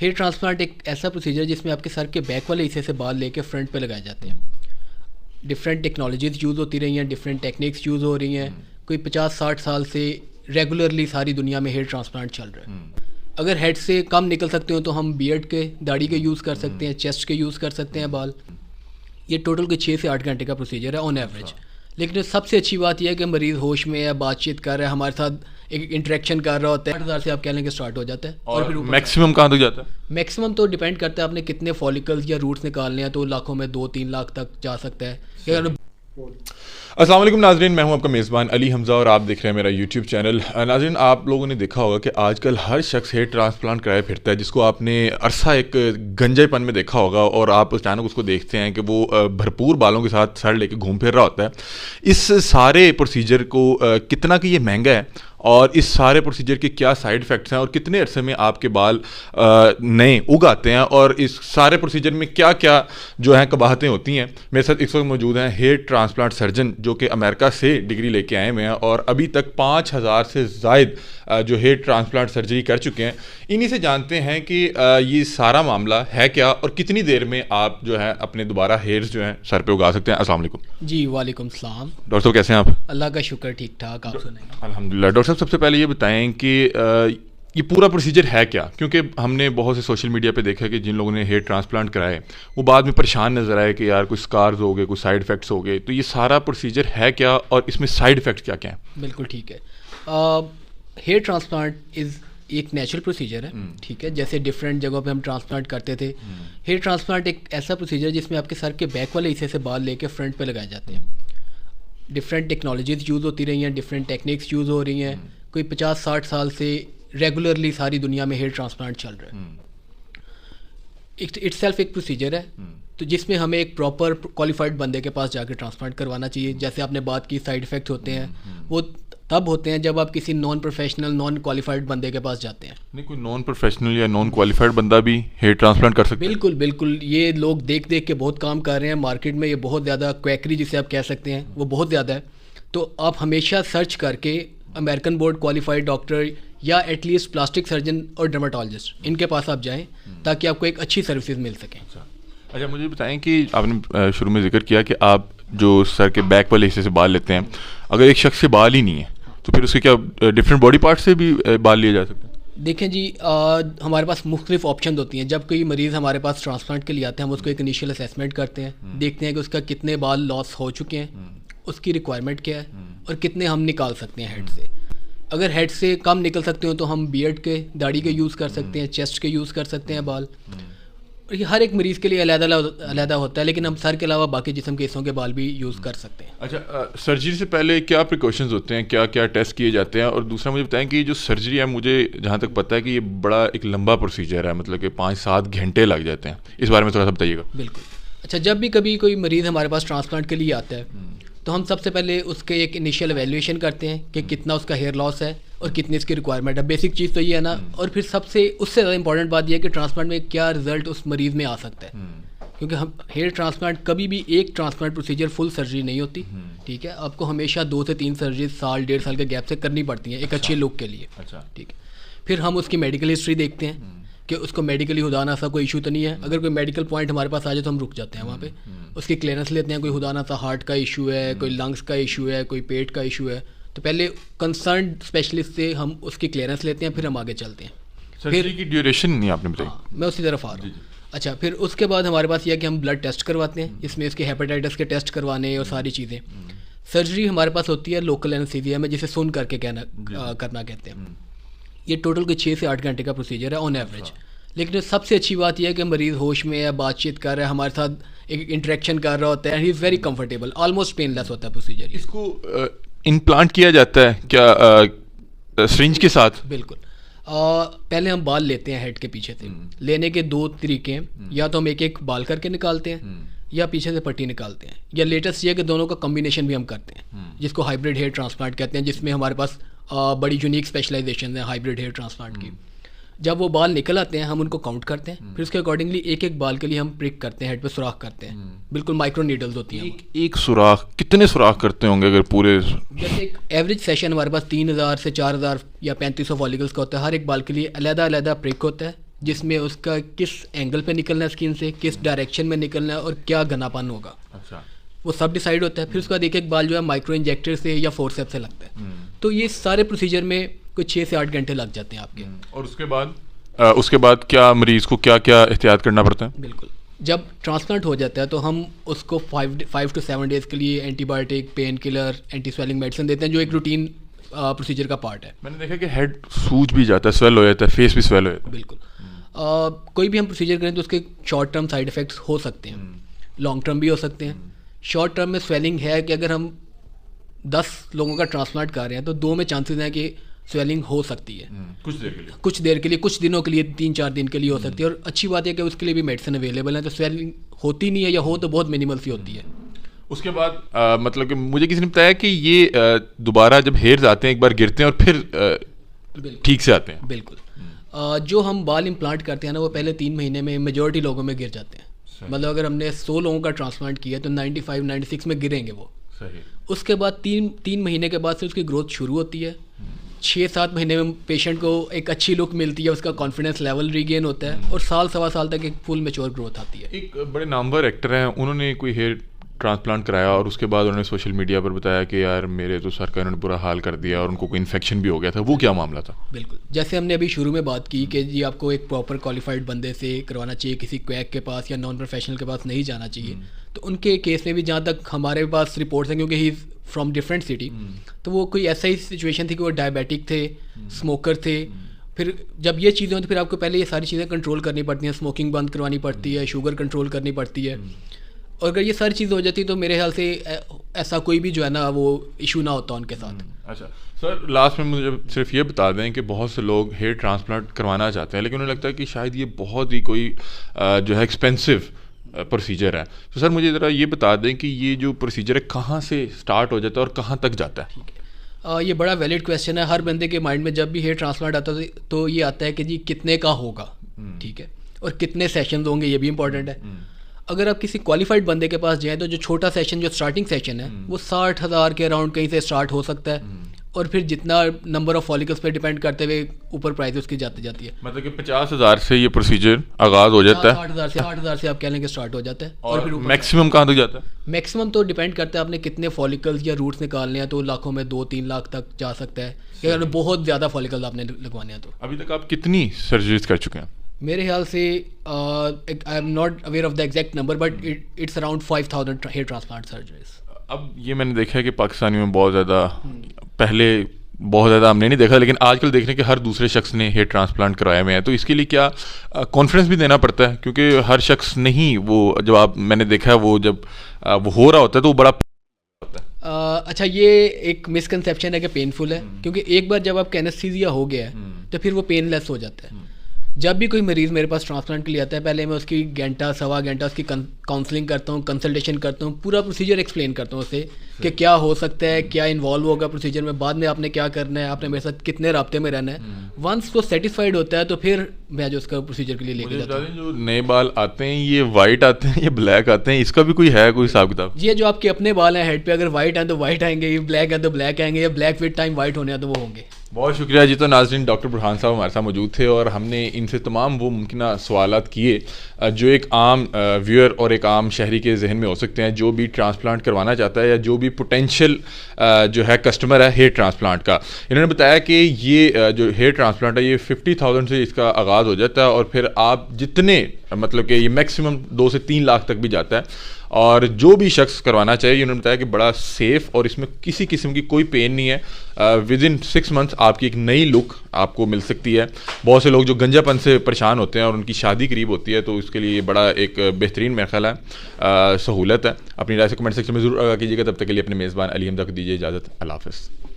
Hair transplant एक ऐसा procedure जिसमें आपके सर के बैक वाले हिस्से से बाल लेके फ्रंट पे लगाए जाते हैं। डिफरेंट टेक्नोलॉजीज़ यूज़ होती रही हैं, डिफरेंट टेक्निक्स यूज़ हो रही हैं। कोई 50-60 साल से रेगुलरली सारी दुनिया में हेयर ट्रांसप्लांट चल रहा है। अगर हेड से कम निकल सकते हो तो हम बियर्ड के, दाढ़ी के यूज़ कर सकते हैं, चेस्ट के यूज़ कर सकते हैं बाल। ये टोटल के 6 से 8 घंटे का प्रोसीजर है ऑन एवरेज। लेकिन सबसे अच्छी बात यह है कि मरीज़ होश में है, बातचीत कर रहा है, हमारे साथ एक इंटरेक्शन कर रहा होता है। 8,000 से आप कह लेंगे स्टार्ट हो जाता है। और फिर मैक्सिमम कहाँ तक जाता है? मैक्सिमम तो डिपेंड करता है आपने कितने फॉलिकल्स या रूट्स निकालने हैं, तो लाखों में 2-3 लाख तक जा सकता है। अस्सलाम वालेकुम नाजरीन, मैं हूं आपका मेज़बान अली हमज़ा और आप देख रहे हैं मेरा यूट्यूब चैनल। नाजरीन, आप लोगों ने देखा होगा कि आजकल हर शख्स हेयर ट्रांसप्लांट कराए फिरता है, जिसको आपने अरसा एक गंजेपन में देखा होगा और आप अचानक उसको देखते हैं कि वो भरपूर बालों के साथ सर लेके घूम फिर रहा होता है। इस सारे प्रोसीजर को कितना कि ये महंगा है और इस सारे प्रोसीजर के क्या साइड इफ़ेक्ट्स हैं और कितने अरसे में आपके बाल नए उग आते हैं और इस सारे प्रोसीजर में क्या क्या जो हैं कबाहतें होती हैं। मेरे साथ इस वक्त मौजूद हैं हेयर ट्रांसप्लांट सर्जन जो कि अमेरिका से डिग्री लेके आए हुए हैं और अभी तक 5,000 से ज़ायद जो हेयर ट्रांसप्लांट सर्जरी कर चुके हैं। इन्हीं से जानते हैं कि ये सारा मामला है क्या और कितनी देर में आप जो है अपने दोबारा हेयर्स जो हैं सर पे उगा सकते हैं। अस्सलाम वालेकुम। जी वालेकुम सलाम। डॉक्टर साहब कैसे हैं आप? अल्लाह का शुक्र, ठीक ठाक। आप सुनाइए? अल्हम्दुलिल्लाह। डॉक्टर साहब सबसे पहले ये बताएं कि ये पूरा प्रोसीजर है क्या, क्योंकि हमने बहुत से सोशल मीडिया पे देखा कि जिन लोगों ने हेयर ट्रांसप्लांट कराए वो बाद में परेशान नजर आए कि यार कुछ स्कार्स हो गए, कुछ साइड इफ़ेक्ट्स हो गए। तो ये सारा प्रोसीजर है क्या और इसमें साइड इफ़ेक्ट्स क्या क्या हैं? बिल्कुल ठीक है। हेयर ट्रांसप्लांट इज़ एक नेचुरल प्रोसीजर है, ठीक है। जैसे डिफरेंट जगहों पे हम ट्रांसप्लांट करते थे, हेयर ट्रांसप्लांट एक ऐसा प्रोसीजर जिसमें आपके सर के बैक वाले हिस्से से बाल लेके फ्रंट पे लगाए जाते हैं। डिफरेंट टेक्नोलॉजीज़ यूज़ होती रही हैं, डिफरेंट टेक्निक्स यूज़ हो रही हैं। कोई 50-60 साल से रेगुलरली सारी दुनिया में हेयर ट्रांसप्लांट चल रहा है। इट्स सेल्फ एक प्रोसीजर है, तो जिसमें हमें एक प्रॉपर क्वालिफाइड बंदे के पास जाकर ट्रांसप्लांट करवाना चाहिए। जैसे आपने बात की साइड इफ़ेक्ट्स होते हैं, वो तब होते हैं जब आप किसी नॉन प्रोफेशनल, नॉन क्वालिफाइड बंदे के पास जाते हैं। नहीं, कोई नॉन प्रोफेशनल या नॉन क्वालिफाइड बंदा भी हेयर ट्रांसप्लांट कर सकता है? बिल्कुल बिल्कुल। ये लोग देख देख के बहुत काम कर रहे हैं मार्केट में। ये बहुत ज़्यादा क्वैकरी जिसे आप कह सकते हैं वो बहुत ज़्यादा है। तो आप हमेशा सर्च करके अमेरिकन बोर्ड क्वालिफाइड डॉक्टर या एटलीस्ट प्लास्टिक सर्जन और डर्माटोलॉजिस्ट, इनके पास आप जाएं ताकि आपको एक अच्छी सर्विसेज मिल सकें। अच्छा, मुझे बताएं कि आपने शुरू में जिक्र किया कि आप जो सर के बैक वाले हिस्से से बाल लेते हैं, अगर एक शख्स से बाल ही नहीं है तो फिर उसके क्या डिफरेंट बॉडी पार्ट से भी बाल लिए जा सकते हैं? देखें जी, हमारे पास मुख्तलिफ ऑप्शन होती हैं। जब कोई मरीज़ हमारे पास ट्रांसप्लांट के लिए आते हैं, हम उसको एक इनिशियल असेसमेंट करते हैं, देखते हैं कि उसका कितने बाल लॉस हो चुके हैं, उसकी रिक्वायरमेंट क्या है और कितने हम निकाल सकते हैं हेड से। अगर हेड से कम निकल सकते हो तो हम बियर्ड के, दाढ़ी के यूज़ कर सकते हैं, चेस्ट के यूज़ कर सकते हैं बाल। और ये हर एक मरीज़ के लिए अलग होता है, लेकिन हम सर के अलावा बाकी जिस्म के हिस्सों के बाल भी यूज़ कर सकते हैं। अच्छा, सर्जरी से पहले क्या प्रिकॉशंस होते हैं, क्या क्या टेस्ट किए जाते हैं? और दूसरा मुझे बताएं कि जो सर्जरी है, मुझे जहाँ तक पता है कि ये बड़ा एक लंबा प्रोसीजर है, मतलब कि 5-7 घंटे लग जाते हैं। इस बारे में थोड़ा सा बताइएगा। बिल्कुल। अच्छा, जब भी कभी कोई मरीज़ हमारे पास ट्रांसप्लांट के लिए आता है तो हम सबसे पहले उसके एक इनिशियल एवेल्यूएशन करते हैं कि कितना उसका हेयर लॉस है और कितनी इसकी रिक्वायरमेंट है। बेसिक चीज़ तो ये है ना। और फिर सबसे उससे ज़्यादा इंपॉर्टेंट बात यह है कि ट्रांसप्लांट में क्या रिजल्ट उस मरीज़ में आ सकता है, क्योंकि हम हेयर ट्रांसप्लांट कभी भी एक ट्रांसप्लांट प्रोसीजर फुल सर्जरी नहीं होती, ठीक है। आपको हमेशा 2 से 3 सर्जरी साल 1.5 साल के गैप से करनी पड़ती हैं एक अच्छे लुक के लिए, ठीक है। फिर हम उसकी मेडिकल हिस्ट्री देखते हैं कि उसको मेडिकली खुदाना सा कोई इशू तो नहीं है। अगर कोई मेडिकल पॉइंट हमारे पास आ जाए तो हम रुक जाते हैं वहाँ पे, उसकी क्लियरेंस लेते हैं। कोई खुदाना सा हार्ट का इशू है, कोई लंग्स का इशू है, कोई पेट का इशू है, तो पहले कंसर्न स्पेशलिस्ट से हम उसकी क्लियरेंस लेते हैं, फिर हम आगे चलते हैं। सर्जरी की ड्यूरेशन नहीं आपने बताई? मैं उसी तरफ आ रहा हूँ। अच्छा, फिर उसके बाद हमारे पास यह है कि हम ब्लड टेस्ट करवाते हैं, इसमें इसके हेपेटाइटिस के टेस्ट करवाने और सारी चीज़ें। सर्जरी हमारे पास होती है लोकल एनेस्थीसिया में, जिसे सुन करके करना कहते हैं। ये टोटल के 6 से 8 घंटे का प्रोसीजर है ऑन एवरेज। लेकिन सबसे अच्छी बात यह है कि मरीज़ होश में है, बातचीत कर रहा है, हमारे साथ एक इंटरेक्शन कर रहा होता है, he is very comfortable, almost painless होता है प्रोसीजर। इसको इम्प्लांट किया जाता है क्या सिरिंज के साथ? बिल्कुल। पहले हम बाल लेते हैं हेड के पीछे से। लेने के 2 तरीके हैं, या तो हम एक एक बाल करके निकालते हैं या पीछे से पट्टी निकालते हैं, या लेटेस्ट ये है कि दोनों का कम्बिनेशन भी हम करते हैं, जिसको हाइब्रिड हेयर ट्रांसप्लांट कहते हैं, जिसमें हमारे पास बड़ी यूनिक स्पेशलाइजेशन है हाइब्रिड हेयर ट्रांसप्लांट की। जब वो बाल निकल आते हैं हम उनको काउंट करते हैं, फिर उसके अकॉर्डिंगली एक एक बाल के लिए हम प्रिक करते हैं, हेड पे सुराख करते हैं। बिल्कुल माइक्रो नीडल्स होती हैं। एक सुराख कितने सुराख करते होंगे अगर पूरे? जैसे एक एवरेज सेशन हमारे पास 3,000 से 4,000 या 3,500 फॉलिकल्स का होता है। हर एक बाल के लिए अलग अलग प्रिक होता है, जिसमें उसका किस एंगल पे निकलना है स्किन से, किस डायरेक्शन में निकलना है और क्या घनापन होगा। अच्छा। वो सब डिसाइड होता है। फिर उसके बाद एक एक बाल जो है माइक्रो इंजेक्टर से या फोर्सेप्स से लगता है। तो ये सारे प्रोसीजर में कुछ 6 से 8 घंटे लग जाते हैं आपके। और उसके बाद क्या मरीज़ को क्या क्या एहतियात करना पड़ता है? बिल्कुल, जब ट्रांसप्लांट हो जाता है तो हम उसको 5 to 7 डेज़ के लिए antibiotic, pain killer, anti swelling medicine देते हैं, जो एक रूटीन प्रोसीजर का पार्ट है। मैंने देखा कि हेड सूज भी जाता है, स्वेल हो जाता है, फेस भी स्वेल हो जाता है। बिल्कुल। कोई भी हम प्रोसीजर करें तो उसके शॉर्ट टर्म साइड इफ़ेक्ट्स हो सकते हैं, लॉन्ग टर्म भी हो सकते हैं। शॉर्ट टर्म में स्वेलिंग है कि अगर हम 10 लोगों का ट्रांसप्लांट कर रहे हैं तो 2 में चांसेस हैं कि स्वेलिंग हो सकती है। कुछ देर के लिए, कुछ दिनों के लिए, 3-4 दिन के लिए हो सकती है। और अच्छी बात है कि उसके लिए भी मेडिसिन अवेलेबल है, तो स्वेलिंग होती नहीं है, या हो तो बहुत मिनिमल सी होती है। उसके बाद मतलब कि मुझे किसी ने बताया कि ये दोबारा जब हेयर्स आते हैं एक बार गिरते हैं और फिर ठीक से आते हैं। बिल्कुल। जो हम बाल इम्प्लांट करते हैं ना, वो पहले 3 महीने में मेजॉरिटी लोगों में गिर जाते हैं। मतलब अगर हमने 100 लोगों का ट्रांसप्लांट किया तो 95-96 में गिरेंगे वो। सही। उसके बाद 3 महीने के बाद से उसकी ग्रोथ शुरू होती है। 6-7 महीने में पेशेंट को एक अच्छी लुक मिलती है, उसका कॉन्फिडेंस लेवल रीगेन होता है, और साल सवा साल तक एक फुल मैच्योर ग्रोथ आती है। एक बड़े नामवर एक्टर हैं, उन्होंने कोई हेयर ट्रांसप्लांट कराया और उसके बाद उन्होंने सोशल मीडिया पर बताया कि यार मेरे तो सर का इन्होंने बुरा हाल कर दिया और उनको कोई इन्फेक्शन भी हो गया था। वो क्या मामला था? बिल्कुल, जैसे हमने अभी शुरू में बात की कि जी आपको एक प्रॉपर क्वालिफाइड बंदे से करवाना चाहिए, किसी क्वैक के पास या नॉन प्रोफेशनल के पास नहीं जाना चाहिए। तो उनके केस में भी जहाँ तक हमारे पास रिपोर्ट्स हैं, क्योंकि he is from different city, तो वो कोई ऐसा ही सिचुएशन थी कि वो डायबिटिक थे, स्मोकर थे। फिर जब ये चीज़ें होती, फिर आपको पहले ये सारी चीज़ें कंट्रोल करनी पड़ती हैं, स्मोकिंग बंद करवानी पड़ती है, शुगर कंट्रोल करनी पड़ती है। और अगर ये सारी चीज़ हो जाती तो मेरे ख्याल से ऐसा कोई भी जो है ना वो इशू ना होता उनके साथ। अच्छा सर, लास्ट में मुझे सिर्फ ये बता दें कि बहुत से लोग हेयर ट्रांसप्लांट करवाना चाहते हैं, लेकिन उन्हें लगता है कि शायद ये बहुत ही कोई जो है एक्सपेंसिव प्रोसीजर है। तो सर मुझे ज़रा ये बता दें कि ये जो प्रोसीजर है कहाँ से स्टार्ट हो जाता है और कहाँ तक जाता है? ये बड़ा वैलिड क्वेश्चन है। हर बंदे के माइंड में जब भी हेयर ट्रांसप्लांट आता है तो ये आता है कि जी कितने का होगा, ठीक है, और कितने सेशन होंगे, ये भी इंपॉर्टेंट है। अगर आप किसी क्वालिफाइड बंदे के पास जाएँ तो जो छोटा सेशन, जो स्टार्टिंग सेशन है, वो 60,000 के अराउंड कहीं से स्टार्ट हो सकता है, और फिर जितना नंबर ऑफ फॉलिकल्स पे डिपेंड करते हुए ऊपर प्राइस उसकी जाती जाती है। मतलब कि 50,000 से ये प्रोसीजर आगाज़ हो जाता है। 60,000 से आप कह लें कि स्टार्ट हो जाता है। और फिर मैक्सिमम कहाँ तक जाता है? मैक्सिमम तो डिपेंड करता है आपने कितने फॉलिकल्स या रूट्स निकालने हैं, तो लाखों में 2-3 लाख तक जा सकता है, या अगर बहुत ज़्यादा फॉलिकल्स आपने लगवाने हैं तो। अभी तक आप कितनी सर्जरीज कर चुके हैं? मेरे ख्याल से I am not aware of the exact number, but it's around 5,000 hair transplant surgeries. अब ये मैंने देखा है कि पाकिस्तानियों में बहुत ज़्यादा, पहले बहुत ज़्यादा हमने नहीं देखा, लेकिन आजकल देखने के हर दूसरे शख्स ने हेयर ट्रांसप्लांट कराए हुए हैं। तो इसके लिए क्या कॉन्फिडेंस भी देना पड़ता है? क्योंकि हर शख्स नहीं, वो जब मैंने देखा है वो जब वो हो रहा होता है तो वो बड़ा अच्छा, ये एक मिसकंसेप्शन है कि पेनफुल है, क्योंकि एक बार जब आपका एनेस्थीसिया हो गया है तो फिर वो पेनलेस हो जाता है। जब भी कोई मरीज़ मेरे पास ट्रांसप्लांट के लिए आता है, पहले मैं उसकी घंटा सवा घंटा उसकी काउंसलिंग करता हूँ, कंसल्टेशन करता हूँ, पूरा प्रोसीजर एक्सप्लेन करता हूँ उसे कि क्या हो सकता है, क्या इन्वॉल्व होगा प्रोसीजर में, बाद में आपने क्या करना है, आपने मेरे साथ कितने राब्ते में रहना है। वंस वो सेटिस्फाइड होता है तो फिर मैं जो उसका प्रोसीजर के लिए लेके जाता हूँ। जो नए बाल आते हैं ये वाइट आते हैं, ये ब्लैक आते हैं, इसका भी कोई है कोई हिसाब किताब? ये जो आपके अपने बाल हैं हेड पे, अगर वाइट हैं तो वाइट आएंगे, ब्लैक हैं तो ब्लैक आएंगे, या ब्लैक विद टाइम वाइट होने हैं तो वो होंगे। बहुत शुक्रिया जी। तो नाज़रीन, डॉक्टर बुरहान साहब हमारे साथ मौजूद थे और हमने इनसे तमाम वो मुमकिन सवालात किए जो एक आम व्यूअर और एक आम शहरी के जहन में हो सकते हैं, जो भी ट्रांसप्लांट करवाना चाहता है या जो भी पोटेंशियल जो है कस्टमर है हेयर ट्रांसप्लांट का। इन्होंने बताया कि ये जो हेयर ट्रांसप्लांट है ये 50,000 से इसका आगाज़ हो जाता है, और फिर आप जितने मतलब कि ये मैक्सिमम 2 से 3 लाख तक भी जाता है। और जो भी शख्स करवाना चाहिए, उन्होंने बताया कि बड़ा सेफ़ और इसमें किसी किस्म की कोई पेन नहीं है। विद इन 6 मंथ्स आपकी एक नई लुक आपको मिल सकती है। बहुत से लोग जो गंजापन से परेशान होते हैं और उनकी शादी करीब होती है, तो इसके लिए बड़ा एक बेहतरीन मेरा ख्याल है सहूलत है। अपनी राय से कमेंट सेक्शन में ज़रूर आगाह कीजिएगा। तब तक के लिए अपने मेज़बान अली हमजा को दीजिए इजाज़त। अल्लाह हाफ़िज़।